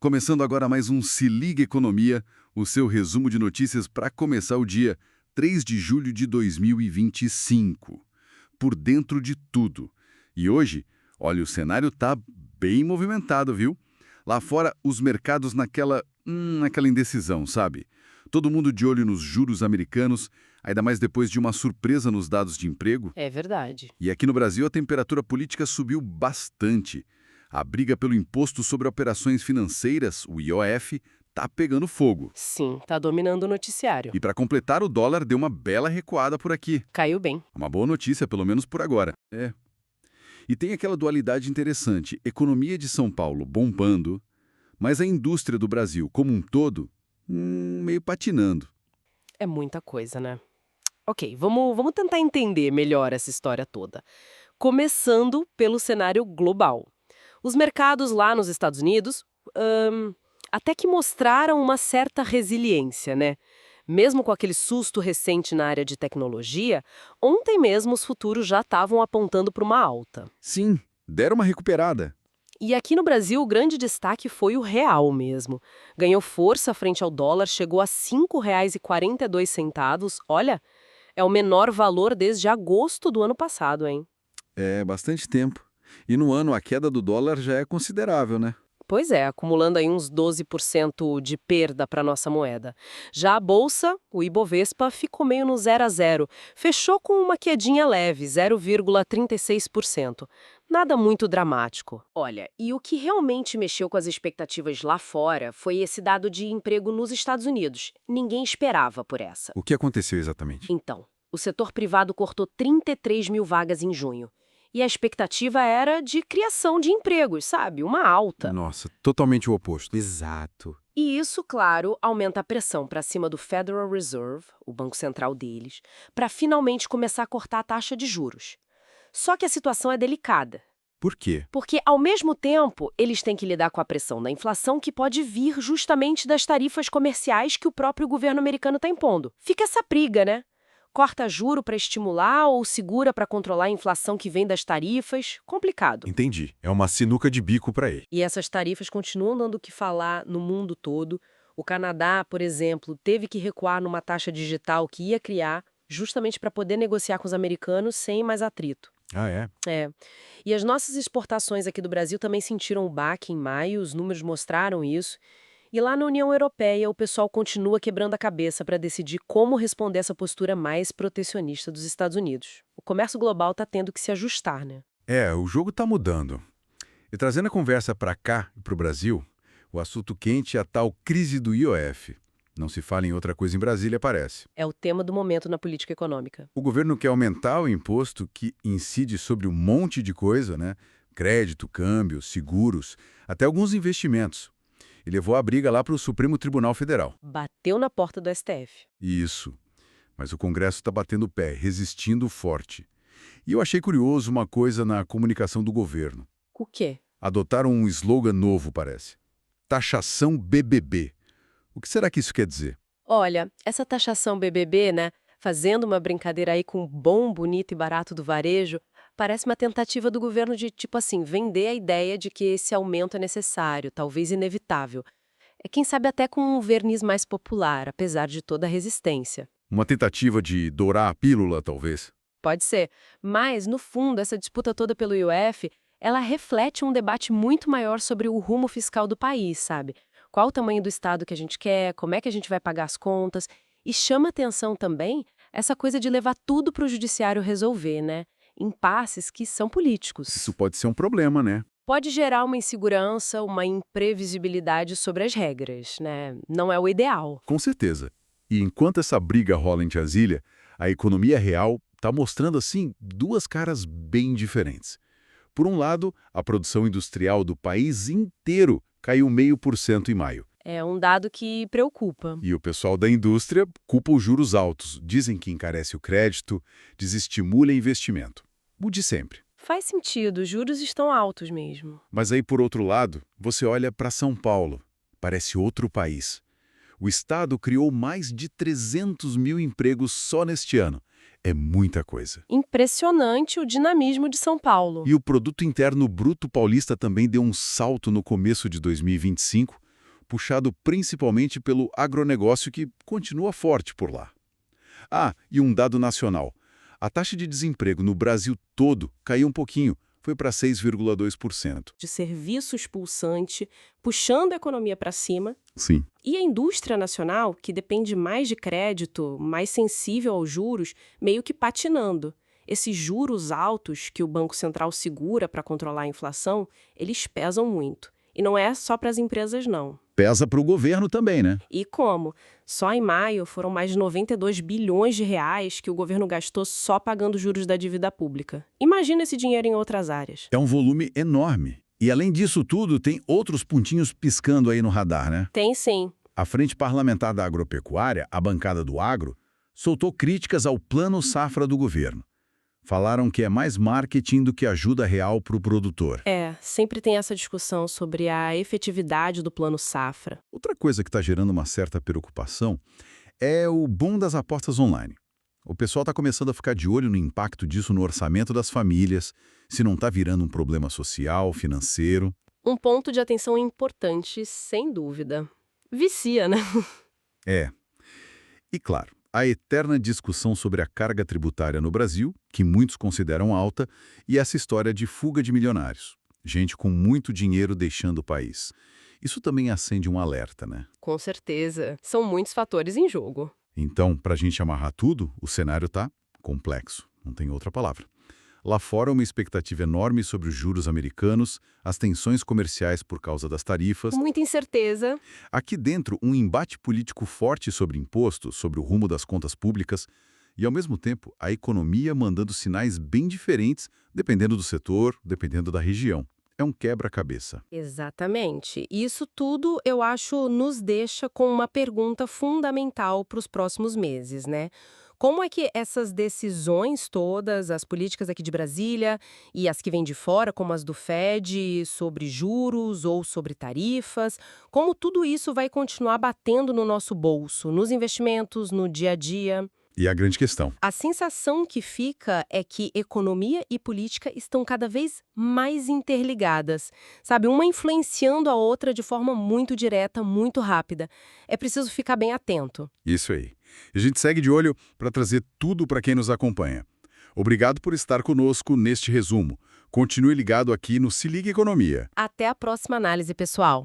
Começando agora mais um Se Liga Economia, o seu resumo de notícias para começar o dia 3 de julho de 2025. Por dentro de tudo. E hoje, olha, o cenário tá bem movimentado, viu? Lá fora, os mercados naquela indecisão, sabe? Todo mundo de olho nos juros americanos, ainda mais depois de uma surpresa nos dados de emprego. É verdade. E aqui no Brasil, a temperatura política subiu bastante. A briga pelo Imposto sobre Operações Financeiras, o IOF, tá pegando fogo. Sim, tá dominando o noticiário. E para completar, o dólar deu uma bela recuada por aqui. Caiu bem. Uma boa notícia, pelo menos por agora. É. E tem aquela dualidade interessante: economia de São Paulo bombando, mas a indústria do Brasil como um todo, meio patinando. É muita coisa, né? Ok, vamos tentar entender melhor essa história toda. Começando pelo cenário global. Os mercados lá nos Estados Unidos, até que mostraram uma certa resiliência, né? Mesmo com aquele susto recente na área de tecnologia, ontem mesmo os futuros já estavam apontando para uma alta. Sim, deram uma recuperada. E aqui no Brasil, o grande destaque foi o real mesmo. Ganhou força frente ao dólar, chegou a R$ 5,42. Olha, é o menor valor desde agosto do ano passado, hein? É bastante tempo. E no ano a queda do dólar já é considerável, né? Pois é, acumulando aí uns 12% de perda para nossa moeda. Já a bolsa, o Ibovespa, ficou meio no 0 a 0. Fechou com uma quedinha leve, 0,36%. Nada muito dramático. Olha, e o que realmente mexeu com as expectativas lá fora foi esse dado de emprego nos Estados Unidos. Ninguém esperava por essa. O que aconteceu exatamente? Então, o setor privado cortou 33 mil vagas em junho. E a expectativa era de criação de empregos, sabe? Uma alta. Nossa, totalmente o oposto. Exato. E isso, claro, aumenta a pressão para cima do Federal Reserve, o banco central deles, para finalmente começar a cortar a taxa de juros. Só que a situação é delicada. Por quê? Porque, ao mesmo tempo, eles têm que lidar com a pressão da inflação que pode vir justamente das tarifas comerciais que o próprio governo americano está impondo. Fica essa briga, né? Corta juro para estimular ou segura para controlar a inflação que vem das tarifas? Complicado. Entendi. É uma sinuca de bico para ele. E essas tarifas continuam dando o que falar no mundo todo. O Canadá, por exemplo, teve que recuar numa taxa digital que ia criar, justamente para poder negociar com os americanos sem mais atrito. Ah, é? É. E as nossas exportações aqui do Brasil também sentiram o baque em maio, os números mostraram isso. E lá na União Europeia, o pessoal continua quebrando a cabeça para decidir como responder essa postura mais protecionista dos Estados Unidos. O comércio global está tendo que se ajustar, né? É, o jogo tá mudando. E trazendo a conversa para cá, para o Brasil, o assunto quente é a tal crise do IOF. Não se fala em outra coisa em Brasília, parece. É o tema do momento na política econômica. O governo quer aumentar o imposto que incide sobre um monte de coisa, né? Crédito, câmbio, seguros, até alguns investimentos. E levou a briga lá para o Supremo Tribunal Federal. Bateu na porta do STF. Isso. Mas o Congresso está batendo o pé, resistindo forte. E eu achei curioso uma coisa na comunicação do governo. O quê? Adotaram um slogan novo, parece. Taxação BBB. O que será que isso quer dizer? Olha, essa taxação BBB, né? Fazendo uma brincadeira aí com o bom, bonito e barato do varejo, parece uma tentativa do governo de, tipo assim, vender a ideia de que esse aumento é necessário, talvez inevitável. É quem sabe até com um verniz mais popular, apesar de toda a resistência. Uma tentativa de dourar a pílula, talvez? Pode ser, mas, no fundo, essa disputa toda pelo IOF, ela reflete um debate muito maior sobre o rumo fiscal do país, sabe? Qual o tamanho do Estado que a gente quer, como é que a gente vai pagar as contas. E chama atenção também essa coisa de levar tudo para o judiciário resolver, né? Impasses que são políticos. Isso pode ser um problema, né? Pode gerar uma insegurança, uma imprevisibilidade sobre as regras, né? Não é o ideal. Com certeza. E enquanto essa briga rola em Brasília, a economia real está mostrando, assim, duas caras bem diferentes. Por um lado, a produção industrial do país inteiro caiu 0,5% em maio. É um dado que preocupa. E o pessoal da indústria culpa os juros altos. Dizem que encarece o crédito, desestimula investimento. O de sempre. Faz sentido, os juros estão altos mesmo. Mas aí, por outro lado, você olha para São Paulo. Parece outro país. O Estado criou mais de 300 mil empregos só neste ano. É muita coisa. Impressionante o dinamismo de São Paulo. E o produto interno bruto paulista também deu um salto no começo de 2025, puxado principalmente pelo agronegócio que continua forte por lá. Ah, e um dado nacional. A taxa de desemprego no Brasil todo caiu um pouquinho, foi para 6,2%. De serviços pulsante, puxando a economia para cima. Sim. E a indústria nacional, que depende mais de crédito, mais sensível aos juros, meio que patinando. Esses juros altos que o Banco Central segura para controlar a inflação, eles pesam muito. E não é só para as empresas, não. Pesa para o governo também, né? E como? Só em maio foram mais de 92 bilhões de reais que o governo gastou só pagando juros da dívida pública. Imagina esse dinheiro em outras áreas. É um volume enorme. E além disso tudo, tem outros pontinhos piscando aí no radar, né? Tem sim. A Frente Parlamentar da Agropecuária, a bancada do agro, soltou críticas ao Plano Safra do governo. Falaram que é mais marketing do que ajuda real para o produtor. Sempre tem essa discussão sobre a efetividade do Plano Safra. Outra coisa que está gerando uma certa preocupação é o boom das apostas online. O pessoal está começando a ficar de olho no impacto disso no orçamento das famílias, se não está virando um problema social, financeiro. Um ponto de atenção importante, sem dúvida. Vicia, né? É. E claro, a eterna discussão sobre a carga tributária no Brasil, que muitos consideram alta, e essa história de fuga de milionários. Gente com muito dinheiro deixando o país. Isso também acende um alerta, né? Com certeza. São muitos fatores em jogo. Então, para a gente amarrar tudo, o cenário está complexo, não tem outra palavra. Lá fora, uma expectativa enorme sobre os juros americanos, as tensões comerciais por causa das tarifas. Muita incerteza. Aqui dentro, um embate político forte sobre impostos, sobre o rumo das contas públicas e, ao mesmo tempo, a economia mandando sinais bem diferentes, dependendo do setor, dependendo da região. É um quebra-cabeça. Exatamente. Isso tudo, eu acho, nos deixa com uma pergunta fundamental para os próximos meses, né? Como é que essas decisões todas, as políticas aqui de Brasília e as que vêm de fora, como as do Fed, sobre juros ou sobre tarifas, como tudo isso vai continuar batendo no nosso bolso, nos investimentos, no dia a dia? E a grande questão. A sensação que fica é que economia e política estão cada vez mais interligadas, sabe? Uma influenciando a outra de forma muito direta, muito rápida. É preciso ficar bem atento. Isso aí. A gente segue de olho para trazer tudo para quem nos acompanha. Obrigado por estar conosco neste resumo. Continue ligado aqui no Se Liga Economia. Até a próxima análise, pessoal.